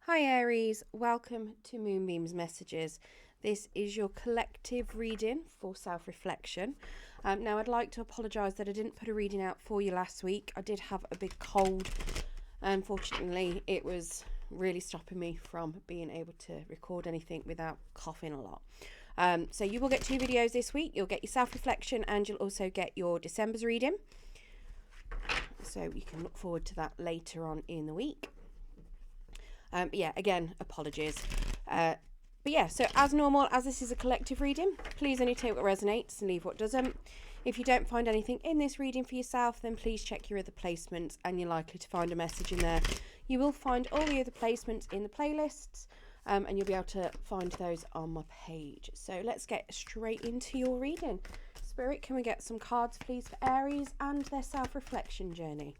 Hi Aries, welcome to Moonbeam's Messages. This is your collective reading for self-reflection. Now I'd like to apologise that I didn't put a reading out for you last week. I did have a big cold. Unfortunately, it was really stopping me from being able to record anything without coughing a lot. So you will get 2 videos this week. You'll get your self-reflection and you'll also get your December's reading. So you can look forward to that later on in the week. But yeah, again, apologies. But yeah, so as normal, as this is a collective reading, please only take what resonates and leave what doesn't. If you don't find anything in this reading for yourself, then please check your other placements and you're likely to find a message in there. You will find all the other placements in the playlists and you'll be able to find those on my page. So let's get straight into your reading. Spirit, can we get some cards, please, for Aries and their self-reflection journey?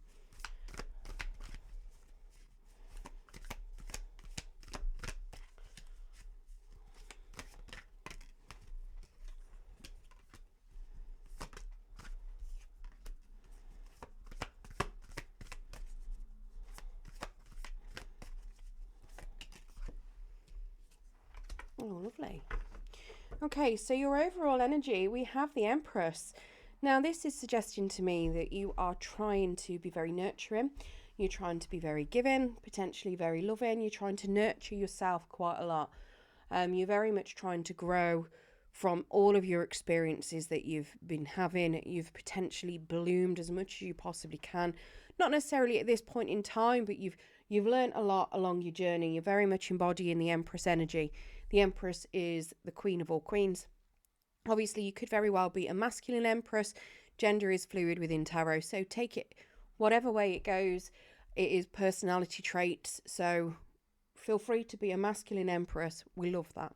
Oh, lovely. Okay, so your overall energy, we have the Empress. Now, this is suggesting to me that you are trying to be very nurturing. You're trying to be very giving, potentially very loving. You're trying to nurture yourself quite a lot. You're very much trying to grow from all of your experiences that you've been having. You've potentially bloomed as much as you possibly can. Not necessarily at this point in time, but you've learned a lot along your journey. You're very much embodying the Empress energy. The Empress is the queen of all queens. Obviously, you could very well be a masculine Empress. Gender is fluid within tarot, so take it whatever way it goes. It is personality traits, so feel free to be a masculine Empress. We love that.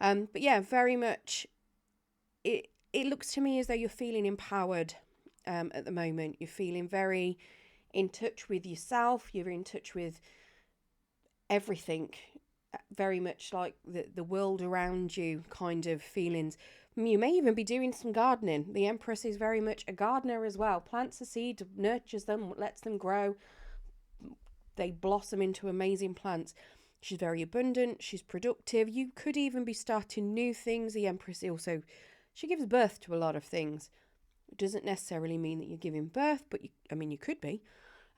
But yeah, very much, it looks to me as though you're feeling empowered at the moment. You're feeling very in touch with yourself. You're in touch with everything. Very much like the world around you kind of feelings. You may even be doing some gardening. The Empress is very much a gardener as well. Plants a seed, nurtures them, lets them grow. They blossom into amazing plants. She's very abundant. She's productive. You could even be starting new things. The Empress also, she gives birth to a lot of things. It doesn't necessarily mean that you're giving birth, but you could be.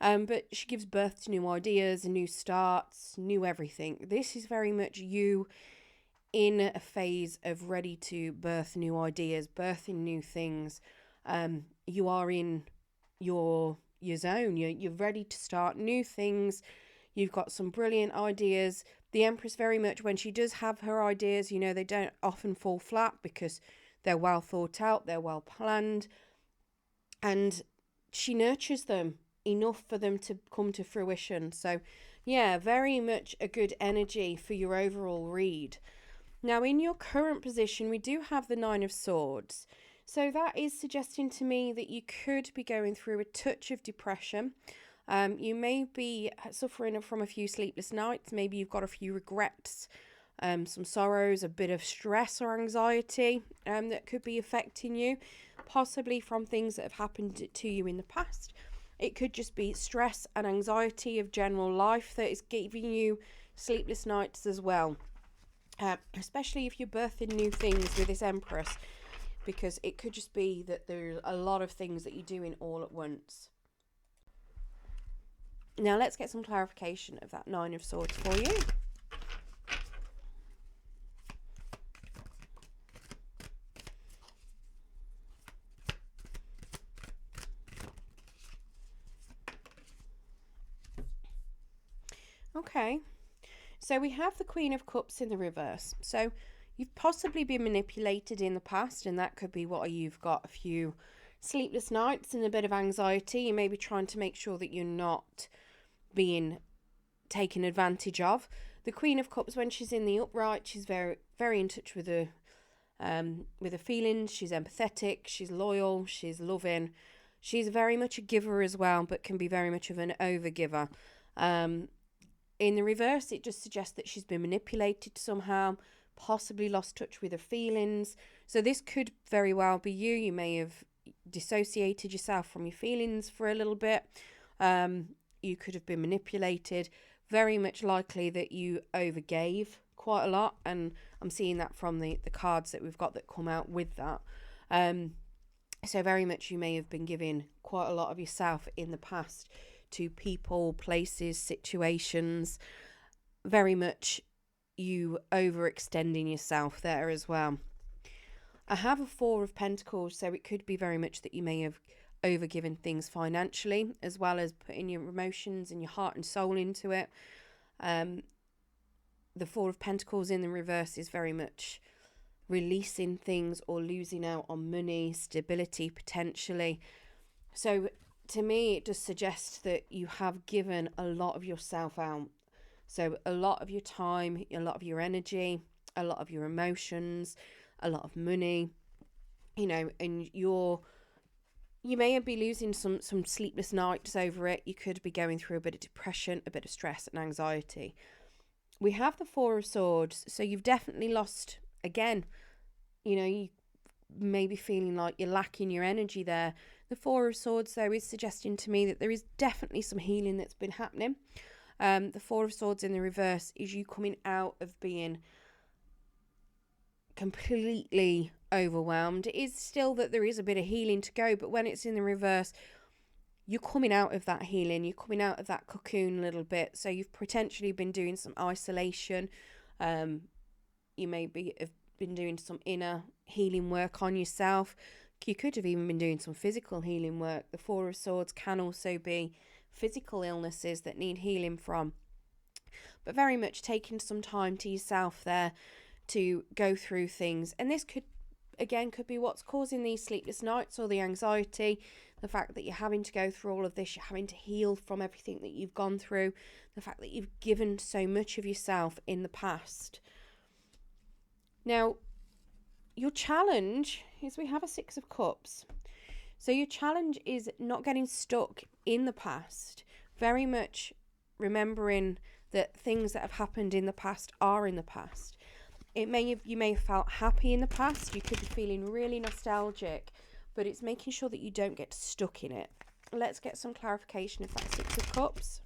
But she gives birth to new ideas, new starts, new everything. This is very much you in a phase of ready to birth new ideas, birthing new things. You are in your zone. You're ready to start new things. You've got some brilliant ideas. The Empress very much, when she does have her ideas, they don't often fall flat because they're well thought out, they're well planned, and she nurtures them enough for them to come to fruition. So yeah, very much a good energy for your overall read. Now, in your current position, we do have the 9 of Swords. So that is suggesting to me that you could be going through a touch of depression. You may be suffering from a few sleepless nights. Maybe you've got a few regrets, some sorrows, a bit of stress or anxiety that could be affecting you, possibly from things that have happened to you in the past. It could just be stress and anxiety of general life that is giving you sleepless nights as well. Especially if you're birthing new things with this Empress, because it could just be that there's a lot of things that you're doing all at once. Now let's get some clarification of that 9 of Swords for you. Okay, so we have the Queen of Cups in the reverse. So you've possibly been manipulated in the past, and that could be why you've got a few sleepless nights and a bit of anxiety. You may be trying to make sure that you're not being taken advantage of. The Queen of Cups, when she's in the upright, she's very, very in touch with her feelings. She's empathetic, she's loyal, she's loving. She's very much a giver as well, but can be very much of an overgiver. In the reverse, it just suggests that she's been manipulated somehow, possibly lost touch with her feelings. So this could very well be you. You may have dissociated yourself from your feelings for a little bit. You could have been manipulated. very much likely that you overgave quite a lot, and I'm seeing that from the cards that we've got that come out with that. So very much you may have been giving quite a lot of yourself in the past to people, places, situations. Very much you overextending yourself there as well. I have a Four of Pentacles, so it could be very much that you may have overgiven things financially, as well as putting your emotions and your heart and soul into it. The Four of Pentacles in the reverse is very much releasing things or losing out on money, stability potentially. So to me, it does suggest that you have given a lot of yourself out. So a lot of your time, a lot of your energy, a lot of your emotions, a lot of money, and you may be losing some sleepless nights over it. You could be going through a bit of depression, a bit of stress and anxiety. We have the Four of Swords, so you've definitely lost, again, you may be feeling like you're lacking your energy there. The Four of Swords, though, is suggesting to me that there is definitely some healing that's been happening. The Four of Swords in the reverse is you coming out of being completely overwhelmed. It is still that there is a bit of healing to go, but when it's in the reverse, you're coming out of that healing, you're coming out of that cocoon a little bit. So you've potentially been doing some isolation. You may have been doing some inner healing work on yourself. You could have even been doing some physical healing work. The Four of Swords can also be physical illnesses that need healing from. But very much taking some time to yourself there to go through things. And this could be what's causing these sleepless nights or the anxiety. The fact that you're having to go through all of this, you're having to heal from everything that you've gone through. The fact that you've given so much of yourself in the past. Now, your challenge is we have a Six of Cups. So your challenge is not getting stuck in the past. Very much remembering that things that have happened in the past are in the past. You may have felt happy in the past. You could be feeling really nostalgic, but it's making sure that you don't get stuck in it. Let's get some clarification of that Six of Cups.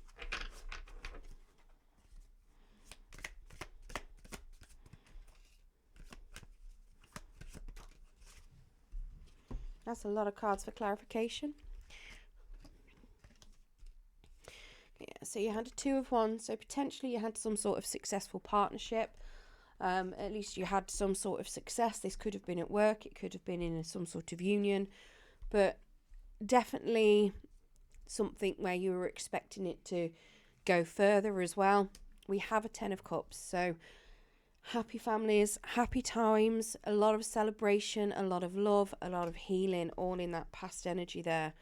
That's a lot of cards for clarification. Yeah, so you had a Two of Wands, so potentially you had some sort of successful partnership. At least you had some sort of success. This could have been at work, it could have been in some sort of union, but definitely something where you were expecting it to go further as well. We have a Ten of Cups, so happy families, happy times, a lot of celebration, a lot of love, a lot of healing, all in that past energy there.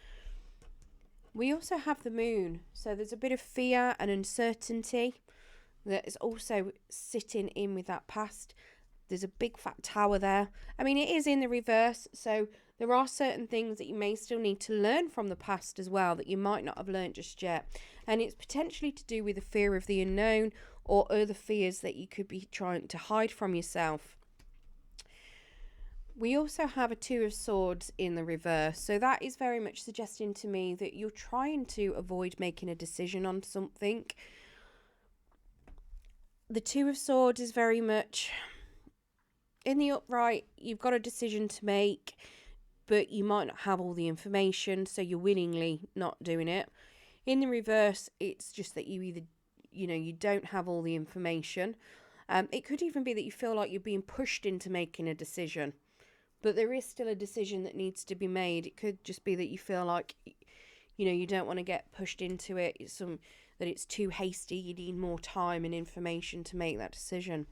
We also have the Moon, so there's a bit of fear and uncertainty that is also sitting in with that past. There's a big fat tower there. I mean, it is in the reverse, so there are certain things that you may still need to learn from the past as well that you might not have learned just yet. And it's potentially to do with the fear of the unknown or other fears that you could be trying to hide from yourself. We also have a Two of Swords in the reverse, so that is very much suggesting to me that you're trying to avoid making a decision on something. The Two of Swords is very much in the upright. You've got a decision to make, but you might not have all the information, so you're willingly not doing it. In the reverse, it's just that you either, you don't have all the information. It could even be that you feel like you're being pushed into making a decision, but there is still a decision that needs to be made. It could just be that you feel like, you don't want to get pushed into it. That it's too hasty. You need more time and information to make that decision.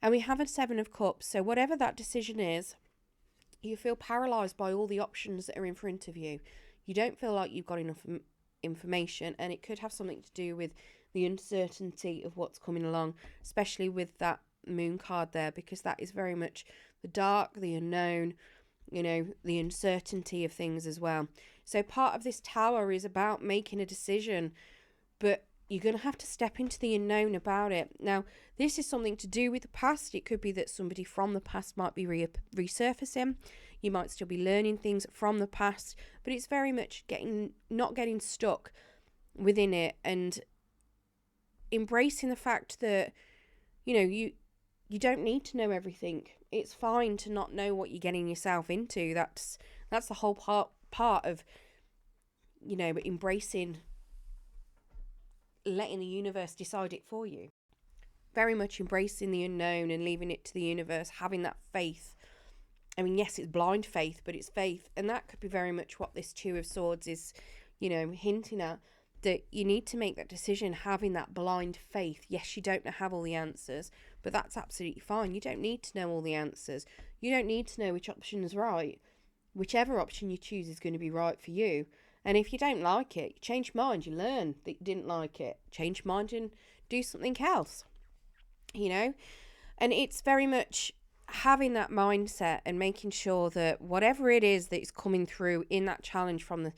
And we have a Seven of Cups. So whatever that decision is, you feel paralysed by all the options that are in front of you. You don't feel like you've got enough information, and it could have something to do with the uncertainty of what's coming along, especially with that Moon card there, because that is very much the dark, the unknown, the uncertainty of things as well. So part of this tower is about making a decision, but you're going to have to step into the unknown about it. Now, this is something to do with the past. It could be that somebody from the past might be resurfacing. You might still be learning things from the past, but it's very much not getting stuck within it and embracing the fact that, you don't need to know everything. It's fine to not know what you're getting yourself into. That's the whole part of, embracing, letting the universe decide it for you. Very much embracing the unknown and leaving it to the universe, having that faith. I mean, yes, it's blind faith, but it's faith. And that could be very much what this Two of Swords is, hinting at. That you need to make that decision, having that blind faith. Yes, you don't have all the answers, but that's absolutely fine. You don't need to know all the answers. You don't need to know which option is right. Whichever option you choose is going to be right for you. And if you don't like it, you change your mind, you learn that you didn't like it. Change your mind and do something else. And it's very much having that mindset and making sure that whatever it is that is coming through in that challenge from the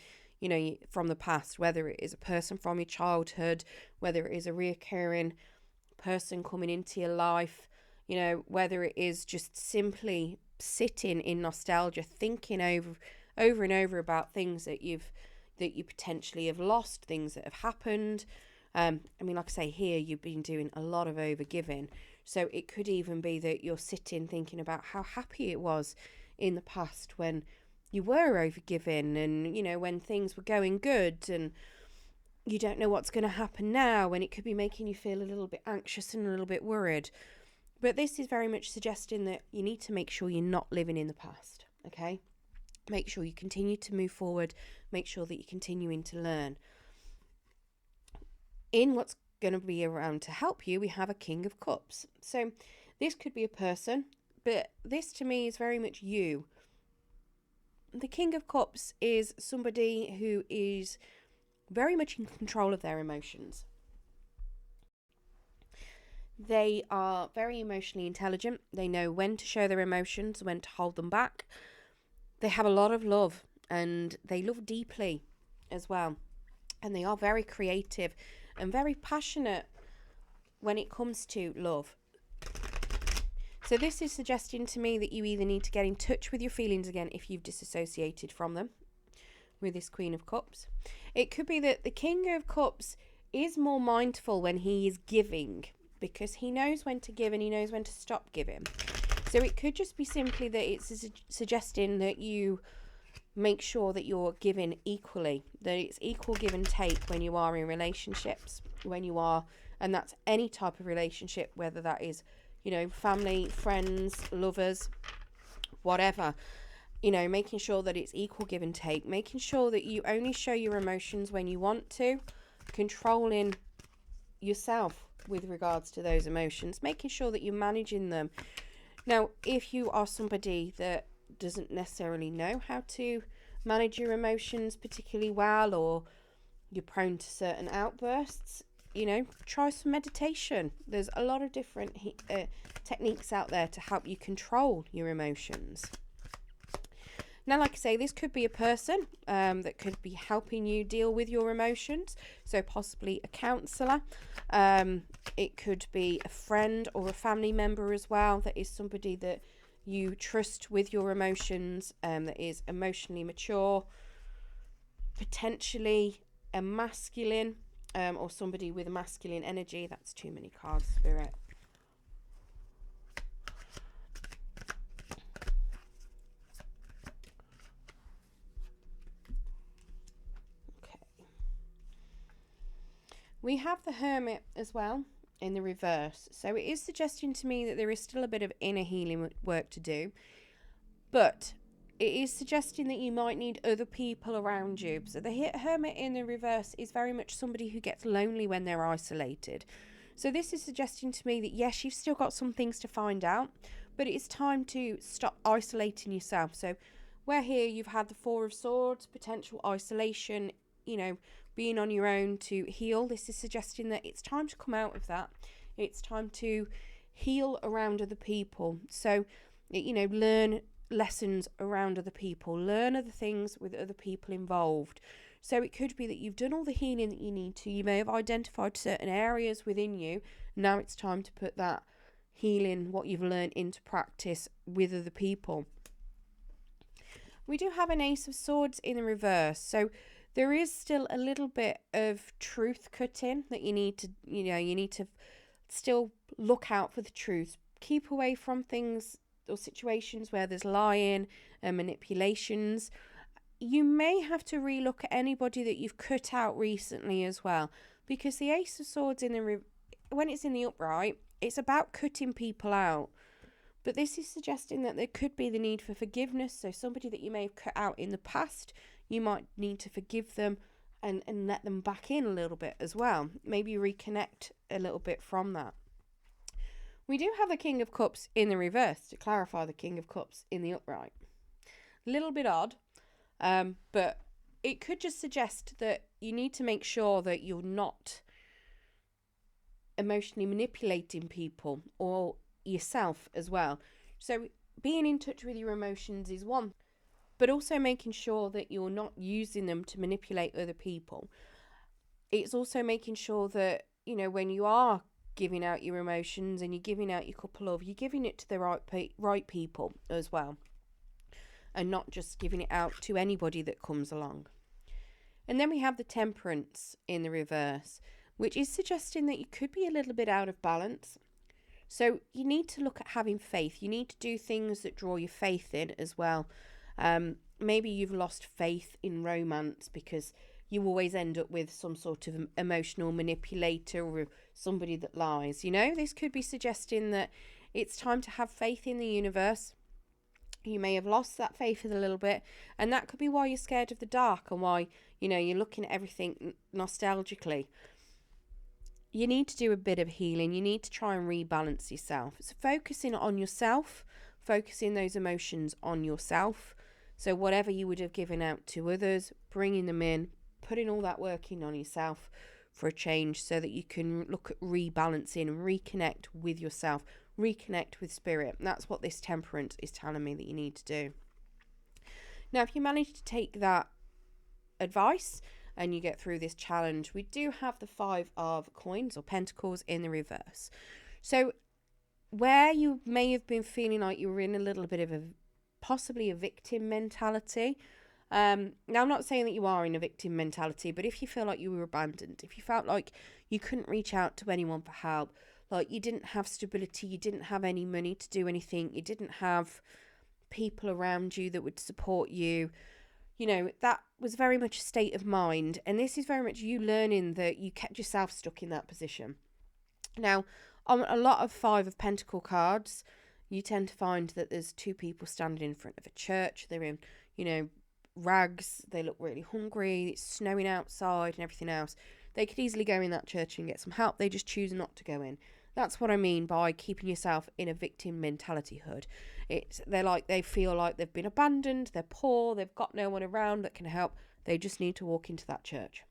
from the past, whether it is a person from your childhood, whether it is a reoccurring person coming into your life, whether it is just simply sitting in nostalgia, thinking over and over about things that you potentially have lost, things that have happened. Like I say, here you've been doing a lot of overgiving. So it could even be that you're sitting thinking about how happy it was in the past when you were overgiving and, when things were going good, and you don't know what's going to happen now, and it could be making you feel a little bit anxious and a little bit worried. But this is very much suggesting that you need to make sure you're not living in the past, okay? Make sure you continue to move forward. Make sure that you're continuing to learn. In what's going to be around to help you, we have a King of Cups. So this could be a person, but this to me is very much you. The King of Cups is somebody who is very much in control of their emotions. They are very emotionally intelligent. They know when to show their emotions, when to hold them back. They have a lot of love, and they love deeply as well. And they are very creative and very passionate when it comes to love. So this is suggesting to me that you either need to get in touch with your feelings again if you've disassociated from them with this Queen of Cups. It could be that the King of Cups is more mindful when he is giving, because he knows when to give and he knows when to stop giving. So it could just be simply that it's suggesting that you make sure that you're giving equally, that it's equal give and take when you are in relationships, and that's any type of relationship, whether that is family, friends, lovers, whatever, making sure that it's equal give and take, making sure that you only show your emotions when you want to, controlling yourself with regards to those emotions, making sure that you're managing them. Now, if you are somebody that doesn't necessarily know how to manage your emotions particularly well, or you're prone to certain outbursts, try some meditation. There's a lot of different techniques out there to help you control your emotions. Now, like I say, this could be a person that could be helping you deal with your emotions. So possibly a counsellor. It could be a friend or a family member as well, that is somebody that you trust with your emotions, that is emotionally mature. Potentially a masculine, or somebody with a masculine energy. That's too many cards, Spirit. Okay. We have the Hermit as well in the reverse. So it is suggesting to me that there is still a bit of inner healing work to do. But it is suggesting that you might need other people around you. So the Hermit in the reverse is very much somebody who gets lonely when they're isolated. So this is suggesting to me that yes, you've still got some things to find out, but it's time to stop isolating yourself. So where here you've had the Four of Swords, potential isolation, being on your own to heal. This is suggesting that it's time to come out of that. It's time to heal around other people. So, learn lessons around other people, learn other things with other people involved. So it could be that you've done all the healing that you need to. You may have identified certain areas within you. Now it's time to put that healing, what you've learned, into practice with other people. We do have an Ace of Swords in the reverse. So there is still a little bit of truth cutting that you need to, you need to still look out for the truth. Keep away from things or situations where there's lying and manipulations. You may have to relook at anybody that you've cut out recently as well, because the Ace of Swords when it's in the upright, it's about cutting people out. But this is suggesting that there could be the need for forgiveness. So somebody that you may have cut out in the past, you might need to forgive them and let them back in a little bit as well. Maybe reconnect a little bit from that. We do have the King of Cups in the reverse to clarify the King of Cups in the upright. A little bit odd, but it could just suggest that you need to make sure that you're not emotionally manipulating people or yourself as well. So being in touch with your emotions is one, but also making sure that you're not using them to manipulate other people. It's also making sure that, when you are giving out your emotions and you're giving out your cup of love, you're giving it to the right people as well, and not just giving it out to anybody that comes along. And then we have the Temperance in the reverse, which is suggesting that you could be a little bit out of balance. So you need to look at having faith. You need to do things that draw your faith in as well. Maybe you've lost faith in romance because you always end up with some sort of emotional manipulator or somebody that lies. This could be suggesting that it's time to have faith in the universe. You may have lost that faith a little bit, and that could be why you're scared of the dark and why, you're looking at everything nostalgically. You need to do a bit of healing. You need to try and rebalance yourself. So focusing on yourself, focusing those emotions on yourself. So whatever you would have given out to others, bringing them in, putting all that work in on yourself for a change so that you can look at rebalancing and reconnect with yourself, reconnect with spirit. And that's what this Temperance is telling me that you need to do. Now, if you manage to take that advice and you get through this challenge, we do have the 5 of Coins or Pentacles in the reverse. So where you may have been feeling like you were in a little bit of possibly a victim mentality. Now, I'm not saying that you are in a victim mentality, but if you feel like you were abandoned, if you felt like you couldn't reach out to anyone for help, like you didn't have stability, you didn't have any money to do anything, you didn't have people around you that would support you, that was very much a state of mind. And this is very much you learning that you kept yourself stuck in that position. Now, on a lot of 5 of Pentacle cards, you tend to find that there's 2 people standing in front of a church. They're in, rags. They look really hungry. It's snowing outside and everything else. They could easily go in that church and get some help. They just choose not to go in. That's what I mean by keeping yourself in a victim mentality hood. They feel like they've been abandoned, they're poor, they've got no one around that can help. They just need to walk into that church.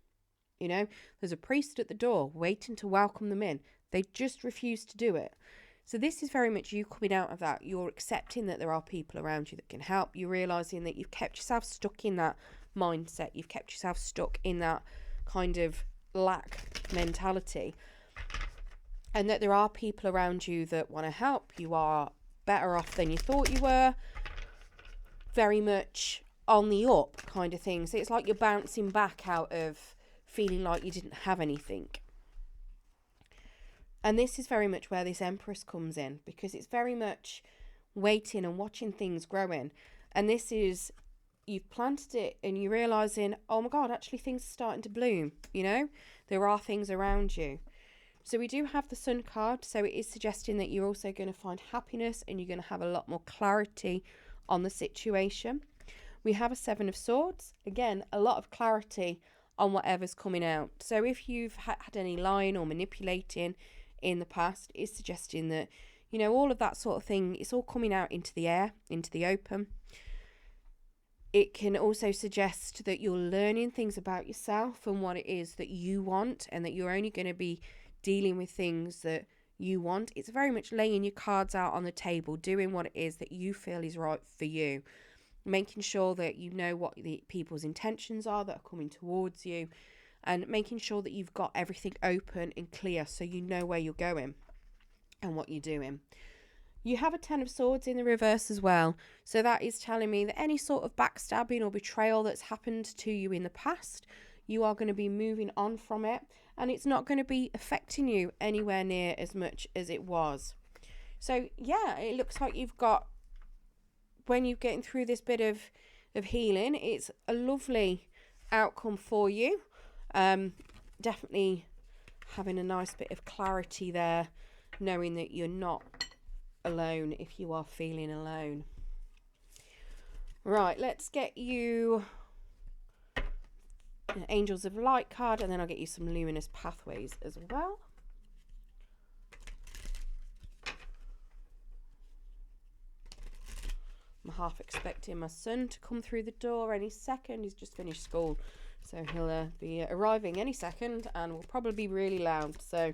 There's a priest at the door waiting to welcome them in. They just refuse to do it. So this is very much you coming out of that. You're accepting that there are people around you that can help. You're realising that you've kept yourself stuck in that mindset. You've kept yourself stuck in that kind of lack mentality. And that there are people around you that want to help. You are better off than you thought you were. Very much on the up kind of thing. So it's like you're bouncing back out of feeling like you didn't have anything. And this is very much where this Empress comes in, because it's very much waiting and watching things growing. And this is, you've planted it and you're realising, oh my God, actually things are starting to bloom. There are things around you. So we do have the Sun card, so it is suggesting that you're also going to find happiness and you're going to have a lot more clarity on the situation. We have a 7 of Swords. Again, a lot of clarity on whatever's coming out. So if you've had any lying or manipulating in the past, it's suggesting that, all of that sort of thing, it's all coming out into the air, into the open. It can also suggest that you're learning things about yourself and what it is that you want, and that you're only going to be dealing with things that you want. It's very much laying your cards out on the table, doing what it is that you feel is right for you, making sure that you know what the people's intentions are that are coming towards you, and making sure that you've got everything open and clear so you know where you're going and what you're doing. You have a Ten of Swords in the reverse as well. So that is telling me that any sort of backstabbing or betrayal that's happened to you in the past, you are going to be moving on from it, and it's not going to be affecting you anywhere near as much as it was. So yeah, it looks like you've got, when you're getting through this bit of healing, it's a lovely outcome for you. Definitely having a nice bit of clarity there, knowing that you're not alone if you are feeling alone. Right, let's get you an Angels of Light card, and then I'll get you some Luminous Pathways as well. I'm half expecting my son to come through the door any second. He's just finished school, so he'll be arriving any second and will probably be really loud. So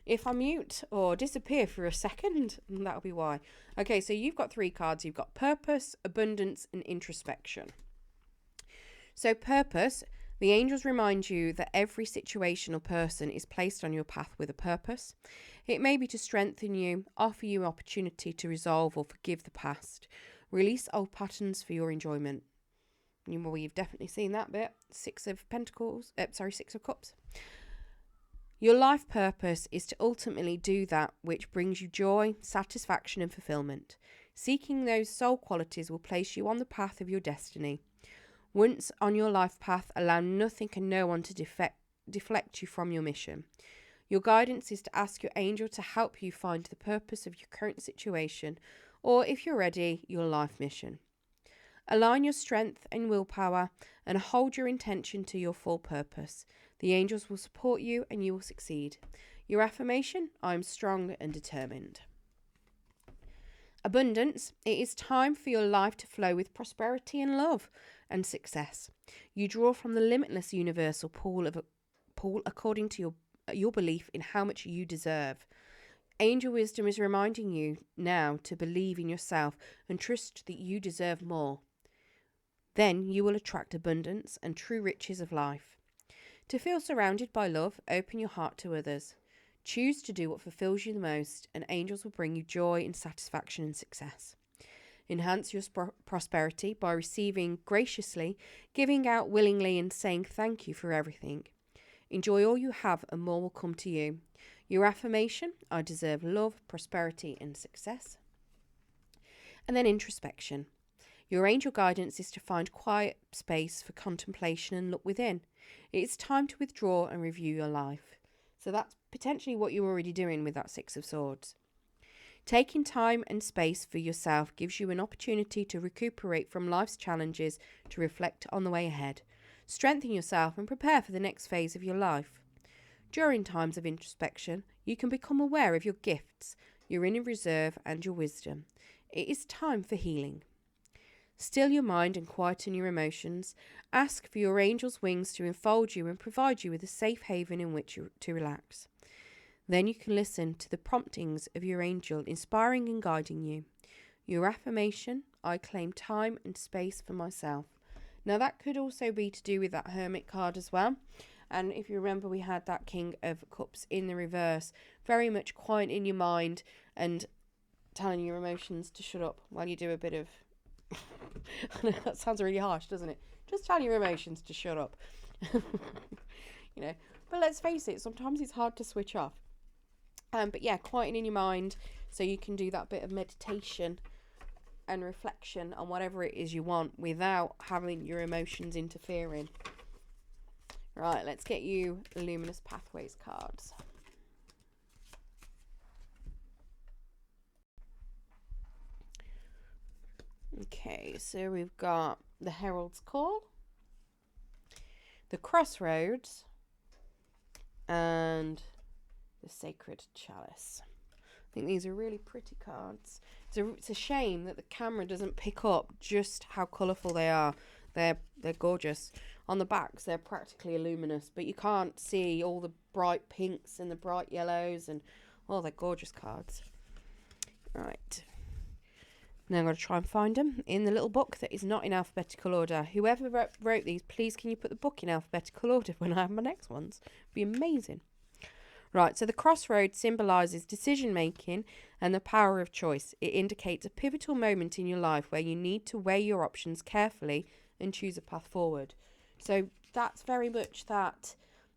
if I mute or disappear for a second, that'll be why. Okay, so you've got 3 cards. You've got Purpose, Abundance, and Introspection. So Purpose, the angels remind you that every situation or person is placed on your path with a purpose. It may be to strengthen you, offer you opportunity to resolve or forgive the past, release old patterns for your enjoyment. Well, you've definitely seen that bit. 6 of Cups. Your life purpose is to ultimately do that which brings you joy, satisfaction and fulfillment. Seeking those soul qualities will place you on the path of your destiny. Once on your life path, allow nothing and no one to deflect you from your mission. Your guidance is to ask your angel to help you find the purpose of your current situation, or if you're ready, your life mission. Align your strength and willpower and hold your intention to your full purpose. The angels will support you and you will succeed. Your affirmation: I am strong and determined. Abundance: it is time for your life to flow with prosperity and love and success. You draw from the limitless universal pool according to your belief in how much you deserve. Angel wisdom is reminding you now to believe in yourself and trust that you deserve more. Then you will attract abundance and true riches of life. To feel surrounded by love, open your heart to others. Choose to do what fulfills you the most, and angels will bring you joy and satisfaction and success. Enhance your prosperity by receiving graciously, giving out willingly, and saying thank you for everything. Enjoy all you have and more will come to you. Your affirmation: I deserve love, prosperity and success. And then introspection. Your angel guidance is to find quiet space for contemplation and look within. It's time to withdraw and review your life. So that's potentially what you're already doing with that 6 of Swords. Taking time and space for yourself gives you an opportunity to recuperate from life's challenges, to reflect on the way ahead, strengthen yourself and prepare for the next phase of your life. During times of introspection, you can become aware of your gifts, your inner reserve and your wisdom. It is time for healing. Still your mind and quieten your emotions. Ask for your angel's wings to enfold you and provide you with a safe haven in which to relax. Then you can listen to the promptings of your angel, inspiring and guiding you. Your affirmation: I claim time and space for myself. Now that could also be to do with that Hermit card as well. And if you remember, we had that King of Cups in the reverse, very much quieting your mind and telling your emotions to shut up while you do a bit of... That sounds really harsh, doesn't it? Just tell your emotions to shut up. But let's face it, sometimes it's hard to switch off. But yeah, quietening your mind so you can do that bit of meditation and reflection on whatever it is you want without having your emotions interfering. Right, let's get you Luminous Pathways cards. Okay, so we've got the Herald's Call, the Crossroads, and the Sacred Chalice. I think these are really pretty cards. It's a shame that the camera doesn't pick up just how colourful they are. They're gorgeous. On the backs, they're practically luminous, but you can't see all the bright pinks and the bright yellows, and they're gorgeous cards. Right. Now I'm going to try and find them in the little book that is not in alphabetical order. Whoever wrote these, please can you put the book in alphabetical order when I have my next ones? It'd be amazing. Right, so the crossroads symbolises decision making and the power of choice. It indicates a pivotal moment in your life where you need to weigh your options carefully and choose a path forward. So that's very much that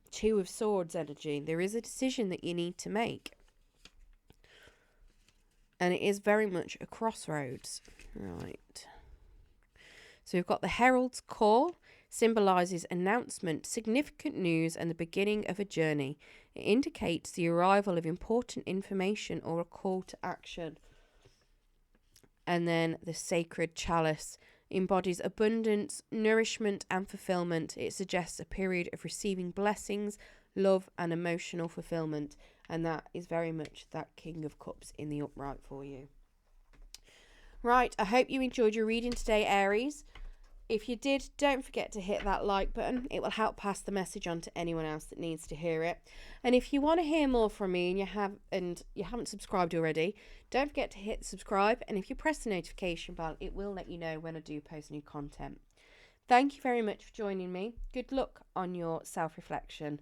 Two of Swords energy. There is a decision that you need to make. And it is very much a crossroads. Right. So we've got the Herald's Call, symbolises announcement, significant news, and the beginning of a journey. It indicates the arrival of important information or a call to action. And then the Sacred Chalice embodies abundance, nourishment, and fulfillment. It suggests a period of receiving blessings, love, and emotional fulfillment. And that is very much that King of Cups in the upright for you. Right, I hope you enjoyed your reading today, Aries. If you did, don't forget to hit that like button. It will help pass the message on to anyone else that needs to hear it. And if you want to hear more from me and you haven't subscribed already, don't forget to hit subscribe. And if you press the notification bell, it will let you know when I do post new content. Thank you very much for joining me. Good luck on your self-reflection.